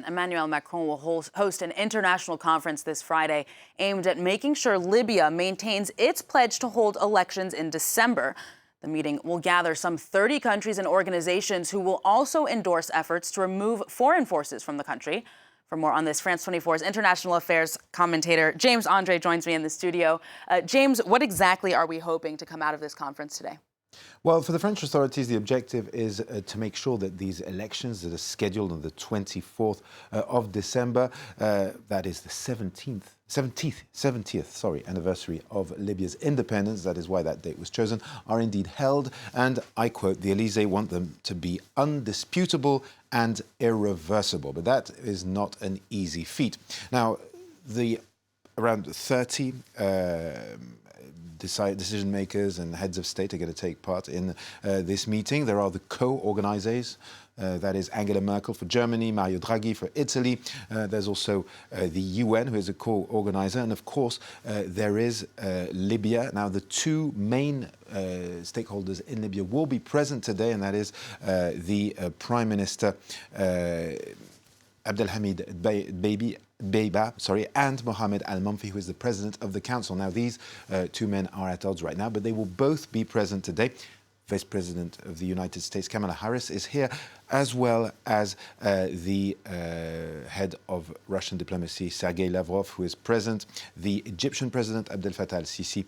Emmanuel Macron will host an international conference this Friday aimed at making sure Libya maintains its pledge to hold elections in December. The meeting will gather some 30 countries and organizations who will also endorse efforts to remove foreign forces from the country. For more on this, France 24's international affairs commentator James Andre joins me in the studio. James, what exactly are we hoping to come out of this conference today? Well, for the French authorities, the objective is to make sure that these elections that are scheduled on the 24th of December, that is the 70th anniversary of Libya's independence, that is why that date was chosen, are indeed held. And I quote, the Elysée want them to be undisputable and irreversible. But that is not an easy feat. Now, around 30 decision makers and heads of state are going to take part in this meeting. There are the co-organizers. That is Angela Merkel for Germany, Mario Draghi for Italy. There's also the UN, who is a co-organizer. And of course, there is Libya. Now, the two main stakeholders in Libya will be present today, and that is the Prime Minister Abdelhamid Dbeibah, and Mohamed Al-Manfi, who is the President of the Council. Now, these two men are at odds right now, but they will both be present today. Vice President of the United States, Kamala Harris, is here, as well as the head of Russian diplomacy, Sergei Lavrov, who is present, the Egyptian President, Abdel Fattah al-Sisi.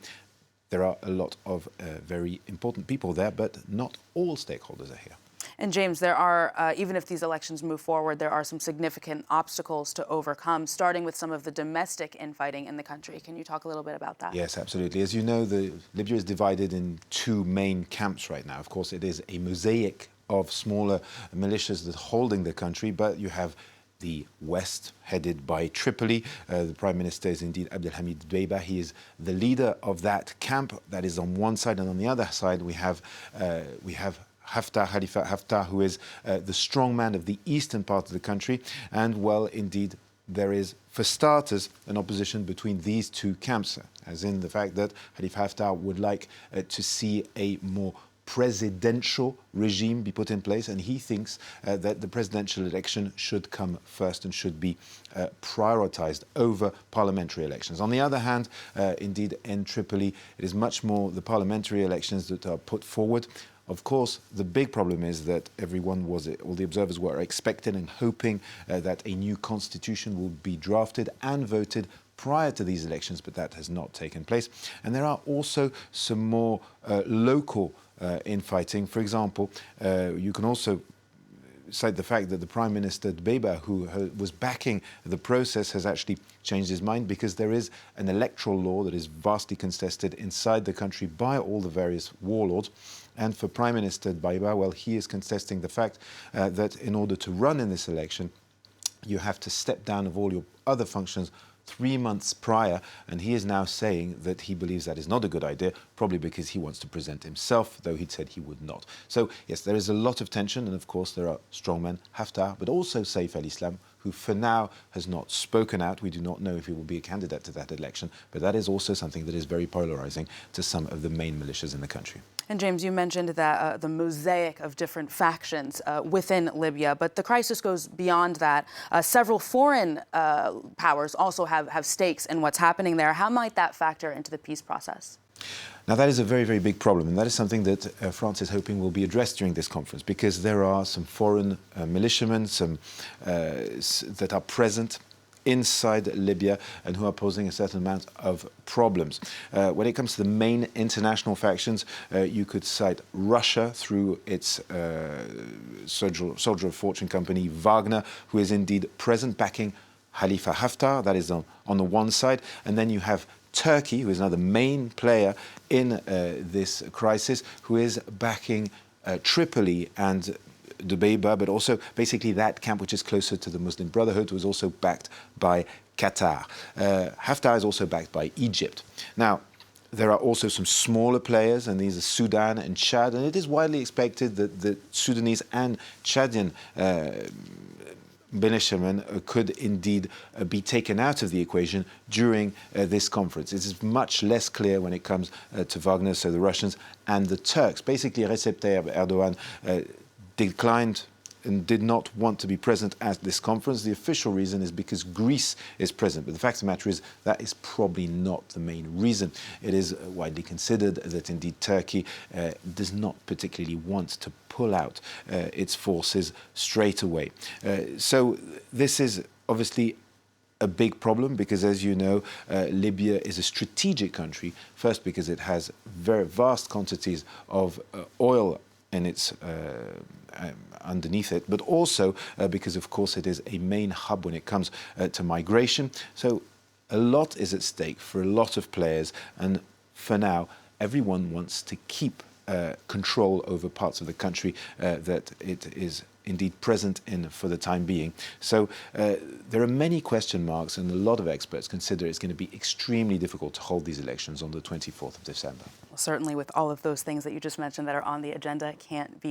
There are a lot of very important people there, but not all stakeholders are here. And James, there are, even if these elections move forward, there are some significant obstacles to overcome, starting with some of the domestic infighting in the country. Can you talk a little bit about that? Yes, absolutely. As you know, Libya is divided in two main camps right now. Of course, it is a mosaic of smaller militias that are holding the country, but you have the West, headed by Tripoli. The Prime Minister is indeed Abdelhamid Dbeibah. He is the leader of that camp. That is on one side, and on the other side, we have Khalifa Haftar, who is the strongman of the eastern part of the country. And, well, indeed, there is, for starters, an opposition between these two camps, as in the fact that Khalifa Haftar would like to see a more presidential regime be put in place, and he thinks that the presidential election should come first and should be prioritized over parliamentary elections. On the other hand, indeed, in Tripoli, it is much more the parliamentary elections that are put forward. Of course, the big problem is that all the observers were expecting and hoping that a new constitution will be drafted and voted prior to these elections, but that has not taken place. And there are also some more local infighting. For example, you can also cite the fact that the Prime Minister Dbeibah, who was backing the process, has actually changed his mind, because there is an electoral law that is vastly contested inside the country by all the various warlords. And for Prime Minister Dbeibah, well, he is contesting the fact that in order to run in this election, you have to step down of all your other functions 3 months prior, and he is now saying that he believes that is not a good idea, probably because he wants to present himself, though he'd said he would not. So, yes, there is a lot of tension, and of course there are strongmen, Haftar, but also Saif al-Islam, who for now has not spoken out. We do not know if he will be a candidate to that election, but that is also something that is very polarizing to some of the main militias in the country. And James, you mentioned that the mosaic of different factions within Libya, but the crisis goes beyond that. Several foreign powers also have stakes in what's happening there. How might that factor into the peace process? Now, that is a very, very big problem, and that is something that France is hoping will be addressed during this conference, because there are some foreign militiamen that are present inside Libya and who are posing a certain amount of problems. When it comes to the main international factions, you could cite Russia through its soldier of fortune company Wagner, who is indeed present backing Khalifa Haftar. That is on the one side. And then you have Turkey, who is another main player in this crisis, who is backing Tripoli and Dbeibah, but also basically that camp which is closer to the Muslim Brotherhood, was also backed by Qatar. Haftar is also backed by Egypt. Now, there are also some smaller players, and these are Sudan and Chad, and it is widely expected that the Sudanese and Chadian militiamen could indeed be taken out of the equation during this conference. It is much less clear when it comes to Wagner, so the Russians, and the Turks. Basically, Recep Tayyip Erdogan declined and did not want to be present at this conference. The official reason is because Greece is present. But the fact of the matter is that is probably not the main reason. It is widely considered that indeed Turkey does not particularly want to pull out its forces straight away. So this is obviously a big problem because, as you know, Libya is a strategic country, first because it has very vast quantities of oil in its underneath it, but also because, of course, it is a main hub when it comes to migration. So a lot is at stake for a lot of players, and for now, everyone wants to keep control over parts of the country that it is indeed present in for the time being. So there are many question marks, and a lot of experts consider it's going to be extremely difficult to hold these elections on the 24th of December. Well, certainly with all of those things that you just mentioned that are on the agenda, it can't be